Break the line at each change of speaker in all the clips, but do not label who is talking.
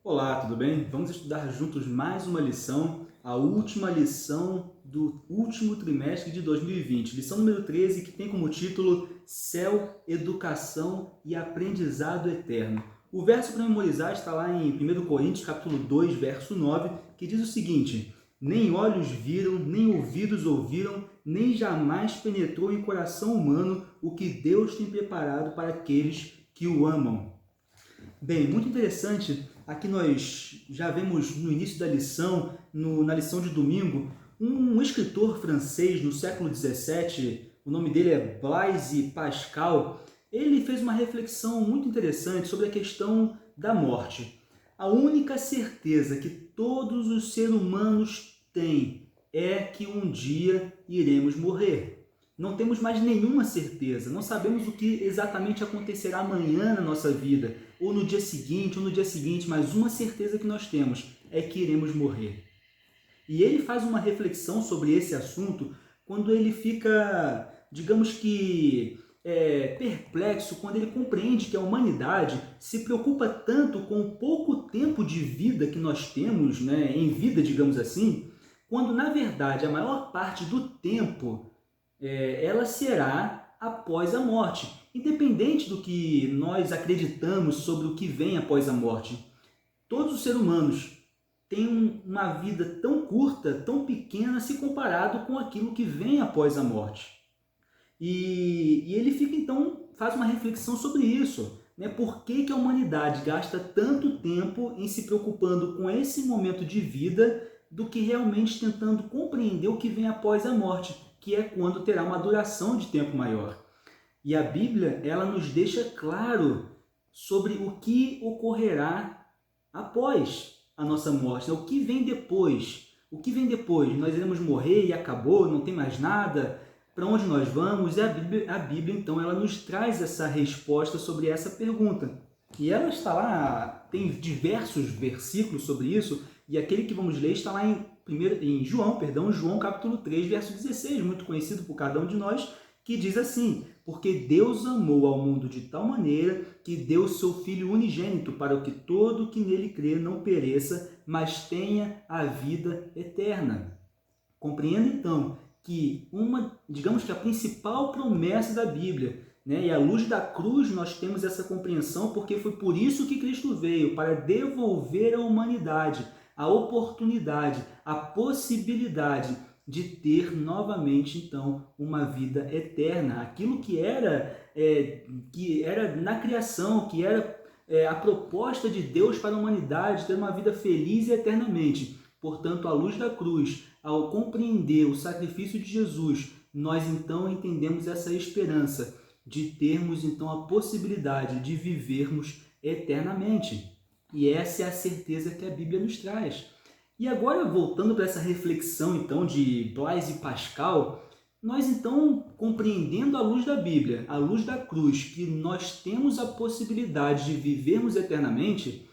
Olá, tudo bem? Vamos estudar juntos mais uma lição, a última lição do último trimestre de 2020, lição número 13, que tem como título Céu, Educação e Aprendizado Eterno. O verso para memorizar está lá em 1 Coríntios, capítulo 2, verso 9, que diz o seguinte: nem olhos viram, nem ouvidos ouviram, nem jamais penetrou em coração humano o que Deus tem preparado para aqueles que o amam. Bem, muito interessante. Aqui nós já vemos no início da lição, na lição de domingo, um escritor francês no século XVII, o nome dele é Blaise Pascal. Ele fez uma reflexão muito interessante sobre a questão da morte. A única certeza que todos os seres humanos têm é que um dia iremos morrer. Não temos mais nenhuma certeza, não sabemos o que exatamente acontecerá amanhã na nossa vida, ou no dia seguinte, mas uma certeza que nós temos é que iremos morrer. E ele faz uma reflexão sobre esse assunto quando ele fica, digamos que, perplexo, quando ele compreende que a humanidade se preocupa tanto com o pouco tempo de vida que nós temos, né, em vida, digamos assim, quando na verdade a maior parte do tempo ela será após a morte, independente do que nós acreditamos sobre o que vem após a morte. Todos os seres humanos têm uma vida tão curta, tão pequena, se comparado com aquilo que vem após a morte. E ele fica então, faz uma reflexão sobre isso. Né? Por que a humanidade gasta tanto tempo em se preocupando com esse momento de vida do que realmente tentando compreender o que vem após a morte, que é quando terá uma duração de tempo maior. E a Bíblia, ela nos deixa claro sobre o que ocorrerá após a nossa morte, né? O que vem depois. O que vem depois? Nós iremos morrer e acabou, não tem mais nada? Para onde nós vamos? E a Bíblia, então, ela nos traz essa resposta sobre essa pergunta. E ela está lá, tem diversos versículos sobre isso, e aquele que vamos ler está lá em João capítulo 3, verso 16, muito conhecido por cada um de nós, que diz assim: porque Deus amou ao mundo de tal maneira que deu seu Filho unigênito para que todo que nele crê não pereça, mas tenha a vida eterna. Compreenda então que digamos que a principal promessa da Bíblia, né? E à luz da cruz nós temos essa compreensão, porque foi por isso que Cristo veio, para devolver à humanidade a oportunidade, a possibilidade de ter novamente então uma vida eterna. Aquilo que era na criação, que era a proposta de Deus para a humanidade, ter uma vida feliz e eternamente. Portanto, à luz da cruz, ao compreender o sacrifício de Jesus, nós então entendemos essa esperança de termos então a possibilidade de vivermos eternamente. E essa é a certeza que a Bíblia nos traz. E agora, voltando para essa reflexão então de Blaise Pascal, nós então, compreendendo à luz da Bíblia, à luz da cruz, que nós temos a possibilidade de vivermos eternamente,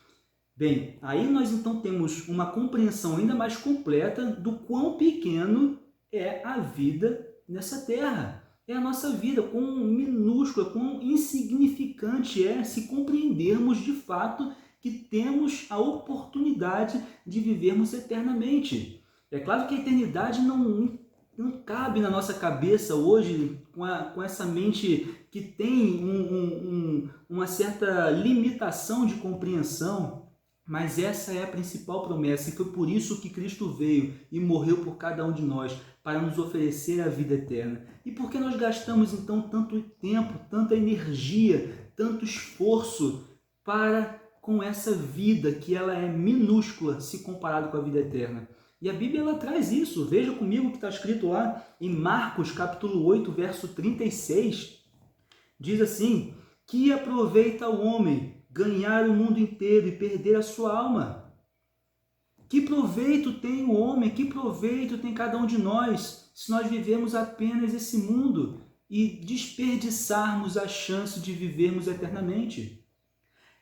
bem, aí nós então temos uma compreensão ainda mais completa do quão pequeno é a vida nessa terra. É a nossa vida, quão minúscula, quão insignificante é se compreendermos de fato que temos a oportunidade de vivermos eternamente. É claro que a eternidade não cabe na nossa cabeça hoje, com essa mente que tem uma certa limitação de compreensão, mas essa é a principal promessa, e foi por isso que Cristo veio e morreu por cada um de nós, para nos oferecer a vida eterna. E por que nós gastamos então tanto tempo, tanta energia, tanto esforço com essa vida que ela é minúscula se comparado com a vida eterna? E a Bíblia ela traz isso. Veja comigo o que está escrito lá em Marcos capítulo 8, verso 36. Diz assim: que aproveita o homem ganhar o mundo inteiro e perder a sua alma? Que proveito tem o homem, que proveito tem cada um de nós, se nós vivemos apenas esse mundo e desperdiçarmos a chance de vivermos eternamente?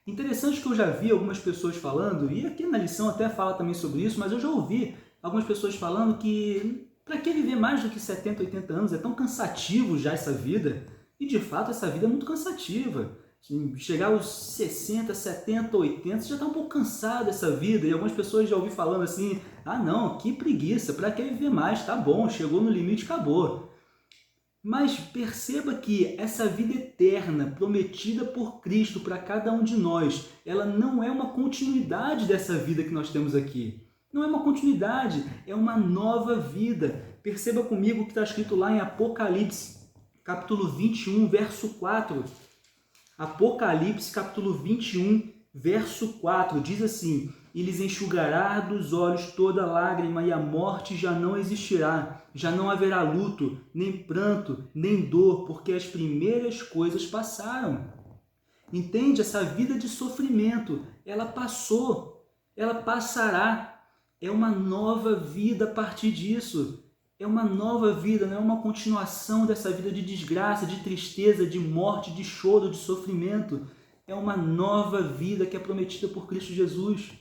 Interessante que eu já vi algumas pessoas falando, e aqui na lição até fala também sobre isso, mas eu já ouvi algumas pessoas falando que para que viver mais do que 70, 80 anos? É tão cansativo já essa vida. E de fato essa vida é muito cansativa. chegar aos 60, 70, 80, você já está um pouco cansado dessa vida. E algumas pessoas já ouvi falando assim, ah não, que preguiça, para que viver mais? Tá bom, chegou no limite, acabou. Mas perceba que essa vida eterna prometida por Cristo para cada um de nós, ela não é uma continuidade dessa vida que nós temos aqui. Não é uma continuidade, é uma nova vida. Perceba comigo o que está escrito lá em Apocalipse, capítulo 21, verso 4. Apocalipse, capítulo 21, verso 4, diz assim: e lhes enxugará dos olhos toda lágrima, e a morte já não existirá, já não haverá luto, nem pranto, nem dor, porque as primeiras coisas passaram. Entende? Essa vida de sofrimento, ela passou, ela passará. É uma nova vida a partir disso. É uma nova vida, não é uma continuação dessa vida de desgraça, de tristeza, de morte, de choro, de sofrimento. É uma nova vida que é prometida por Cristo Jesus.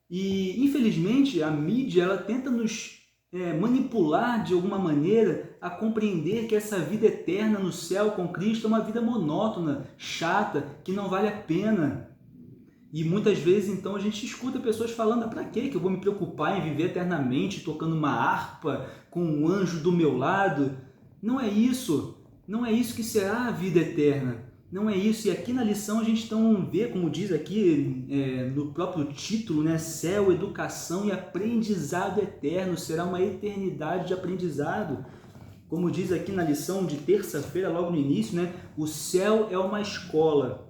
E, infelizmente, a mídia ela tenta nos manipular de alguma maneira a compreender que essa vida eterna no céu com Cristo é uma vida monótona, chata, que não vale a pena. E muitas vezes, então, a gente escuta pessoas falando, para quê que eu vou me preocupar em viver eternamente tocando uma harpa com um anjo do meu lado? Não é isso. Não é isso que será a vida eterna. Não é isso. E aqui na lição a gente então vê, como diz aqui no próprio título, né? Céu, educação e aprendizado eterno. Será uma eternidade de aprendizado. Como diz aqui na lição de terça-feira, logo no início, né? O céu é uma escola.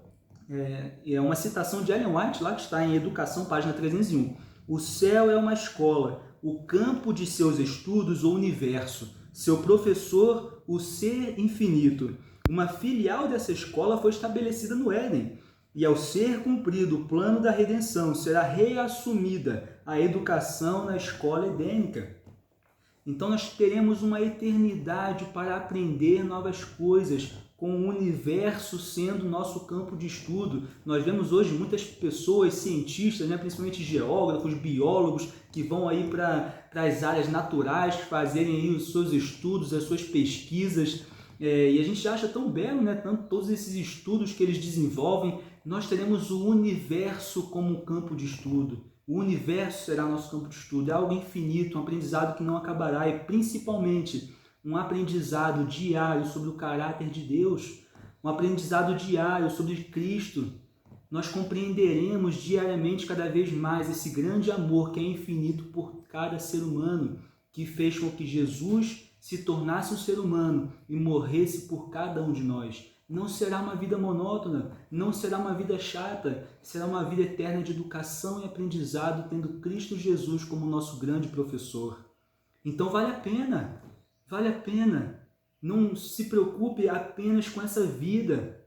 É uma citação de Ellen White, lá que está em Educação, página 301. O céu é uma escola, o campo de seus estudos, o universo. Seu professor, o ser infinito. Uma filial dessa escola foi estabelecida no Éden. E ao ser cumprido o plano da redenção, será reassumida a educação na escola edênica. Então nós teremos uma eternidade para aprender novas coisas, com o universo sendo nosso campo de estudo. Nós vemos hoje muitas pessoas, cientistas, né, principalmente geógrafos, biólogos, que vão aí para as áreas naturais, fazerem aí os seus estudos, as suas pesquisas. E a gente acha tão belo, né, tanto todos esses estudos que eles desenvolvem. Nós teremos o universo como campo de estudo. O universo será nosso campo de estudo. É algo infinito, um aprendizado que não acabará e principalmente um aprendizado diário sobre o caráter de Deus, um aprendizado diário sobre Cristo. Nós compreenderemos diariamente cada vez mais esse grande amor que é infinito por cada ser humano, que fez com que Jesus se tornasse um ser humano e morresse por cada um de nós. Não será uma vida monótona, não será uma vida chata, será uma vida eterna de educação e aprendizado, tendo Cristo Jesus como nosso grande professor. Então vale a pena. Vale a pena. Não se preocupe apenas com essa vida.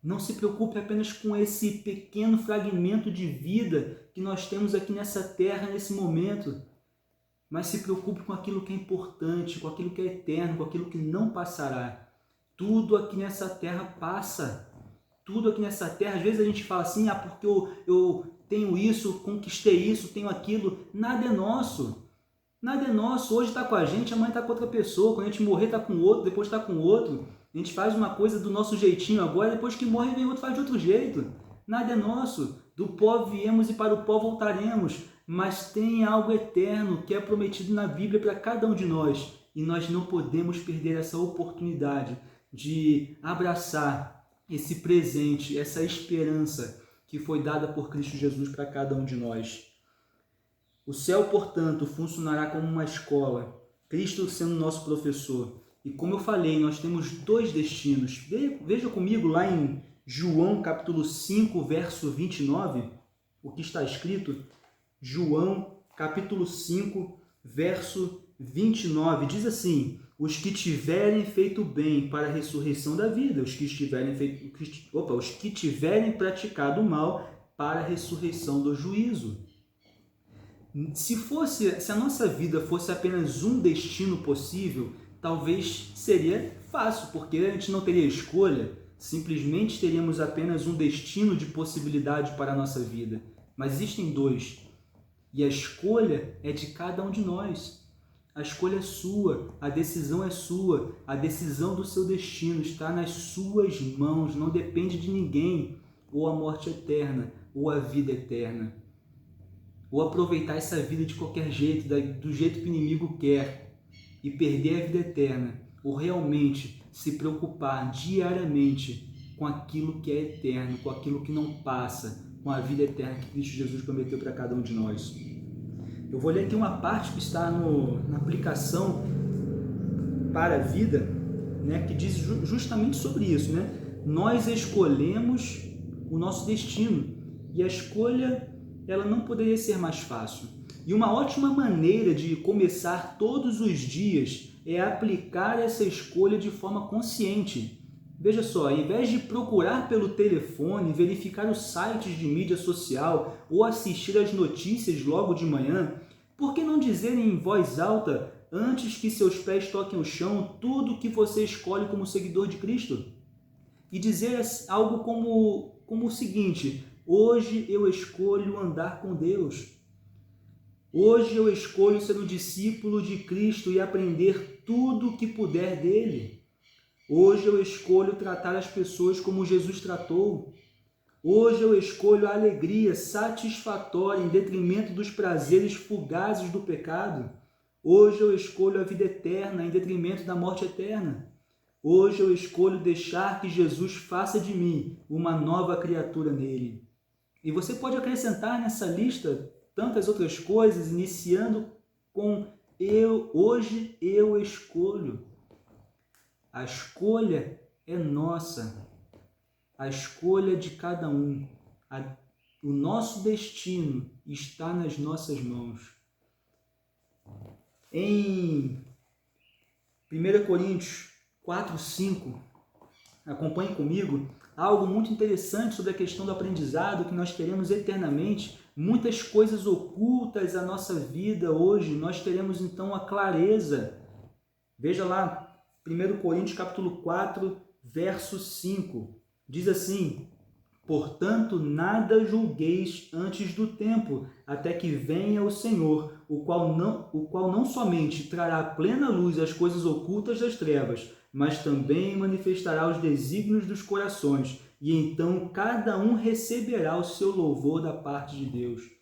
Não se preocupe apenas com esse pequeno fragmento de vida que nós temos aqui nessa terra, nesse momento. Mas se preocupe com aquilo que é importante, com aquilo que é eterno, com aquilo que não passará. Tudo aqui nessa terra passa. Tudo aqui nessa terra. Às vezes a gente fala assim, porque eu tenho isso, conquistei isso, tenho aquilo. Nada é nosso. Nada é nosso. Hoje está com a gente, amanhã está com outra pessoa. Quando a gente morrer está com outro, depois está com outro. A gente faz uma coisa do nosso jeitinho agora, depois que morre vem outro, faz de outro jeito. Nada é nosso. Do pó viemos e para o pó voltaremos. Mas tem algo eterno que é prometido na Bíblia para cada um de nós. E nós não podemos perder essa oportunidade de abraçar esse presente, essa esperança que foi dada por Cristo Jesus para cada um de nós. O céu, portanto, funcionará como uma escola, Cristo sendo nosso professor. E como eu falei, nós temos dois destinos. Veja comigo lá em João capítulo 5, verso 29, o que está escrito. João capítulo 5, verso 29, diz assim: os que tiverem feito bem para a ressurreição da vida, os que tiverem praticado o mal para a ressurreição do juízo. Se a nossa vida fosse apenas um destino possível, talvez seria fácil, porque a gente não teria escolha, simplesmente teríamos apenas um destino de possibilidade para a nossa vida. Mas existem dois, e a escolha é de cada um de nós. A escolha é sua, a decisão é sua, a decisão do seu destino está nas suas mãos, não depende de ninguém, ou a morte eterna, ou a vida eterna. Ou aproveitar essa vida de qualquer jeito, do jeito que o inimigo quer, e perder a vida eterna, ou realmente se preocupar diariamente com aquilo que é eterno, com aquilo que não passa, com a vida eterna que Cristo Jesus prometeu para cada um de nós. Eu vou ler aqui uma parte que está na aplicação para a vida, né, que diz justamente sobre isso, né? Nós escolhemos o nosso destino e a escolha ela não poderia ser mais fácil. E uma ótima maneira de começar todos os dias é aplicar essa escolha de forma consciente. Veja só, ao invés de procurar pelo telefone, verificar os sites de mídia social ou assistir às notícias logo de manhã, por que não dizer em voz alta, antes que seus pés toquem o chão, tudo o que você escolhe como seguidor de Cristo? E dizer algo como o seguinte: hoje eu escolho andar com Deus. Hoje eu escolho ser um discípulo de Cristo e aprender tudo o que puder dele. Hoje eu escolho tratar as pessoas como Jesus tratou. Hoje eu escolho a alegria satisfatória em detrimento dos prazeres fugazes do pecado. Hoje eu escolho a vida eterna em detrimento da morte eterna. Hoje eu escolho deixar que Jesus faça de mim uma nova criatura nele. E você pode acrescentar nessa lista tantas outras coisas, iniciando com hoje eu escolho. A escolha é nossa, a escolha de cada um. O nosso destino está nas nossas mãos. Em 1 Coríntios 4:5, acompanhe comigo, há algo muito interessante sobre a questão do aprendizado que nós queremos eternamente. Muitas coisas ocultas à nossa vida hoje, nós teremos então a clareza. Veja lá, 1 Coríntios capítulo 4, verso 5, diz assim: portanto, nada julgueis antes do tempo, até que venha o Senhor, o qual não somente trará plena luz às coisas ocultas das trevas, mas também manifestará os desígnios dos corações, e então cada um receberá o seu louvor da parte de Deus.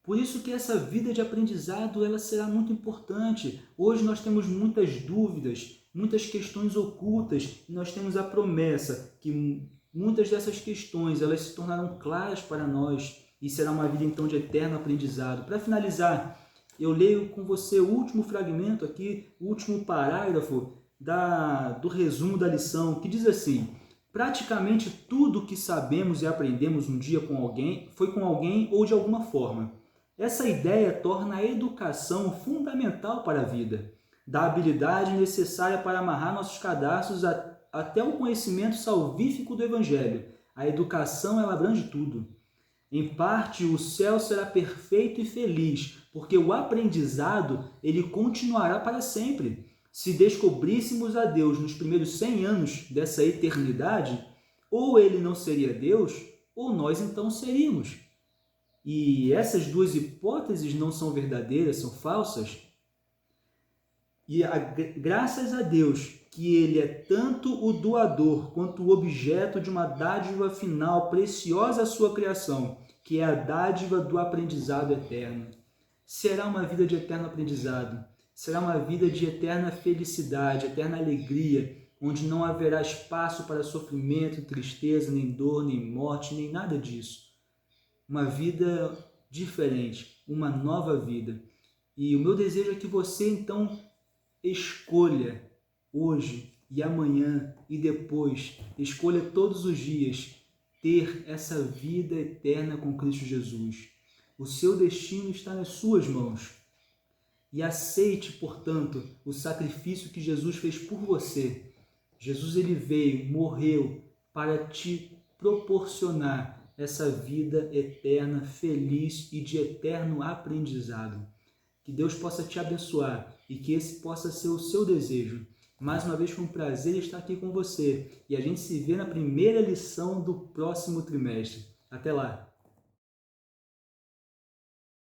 Por isso que essa vida de aprendizado ela será muito importante. Hoje nós temos muitas dúvidas, muitas questões ocultas, e nós temos a promessa que muitas dessas questões elas se tornarão claras para nós e será uma vida então de eterno aprendizado. Para finalizar, eu leio com você o último fragmento aqui, o último parágrafo do resumo da lição, que diz assim: praticamente tudo que sabemos e aprendemos um dia com alguém foi com alguém ou de alguma forma. Essa ideia torna a educação fundamental para a vida, dá a habilidade necessária para amarrar nossos cadarços até o conhecimento salvífico do Evangelho. A educação ela abrange tudo. Em parte, o céu será perfeito e feliz, porque o aprendizado ele continuará para sempre. Se descobríssemos a Deus nos primeiros 100 anos dessa eternidade, ou ele não seria Deus, ou nós então seríamos. E essas duas hipóteses não são verdadeiras, são falsas. E graças a Deus que ele é tanto o doador quanto o objeto de uma dádiva final preciosa à sua criação, que é a dádiva do aprendizado eterno. Será uma vida de eterno aprendizado, será uma vida de eterna felicidade, eterna alegria, onde não haverá espaço para sofrimento, tristeza, nem dor, nem morte, nem nada disso. Uma vida diferente, uma nova vida. E o meu desejo é que você então escolha hoje e amanhã e depois, escolha todos os dias ter essa vida eterna com Cristo Jesus. O seu destino está nas suas mãos. E aceite, portanto, o sacrifício que Jesus fez por você. Jesus ele veio, morreu para te proporcionar essa vida eterna, feliz e de eterno aprendizado. Que Deus possa te abençoar e que esse possa ser o seu desejo. Mais uma vez foi um prazer estar aqui com você e a gente se vê na primeira lição do próximo trimestre. Até lá!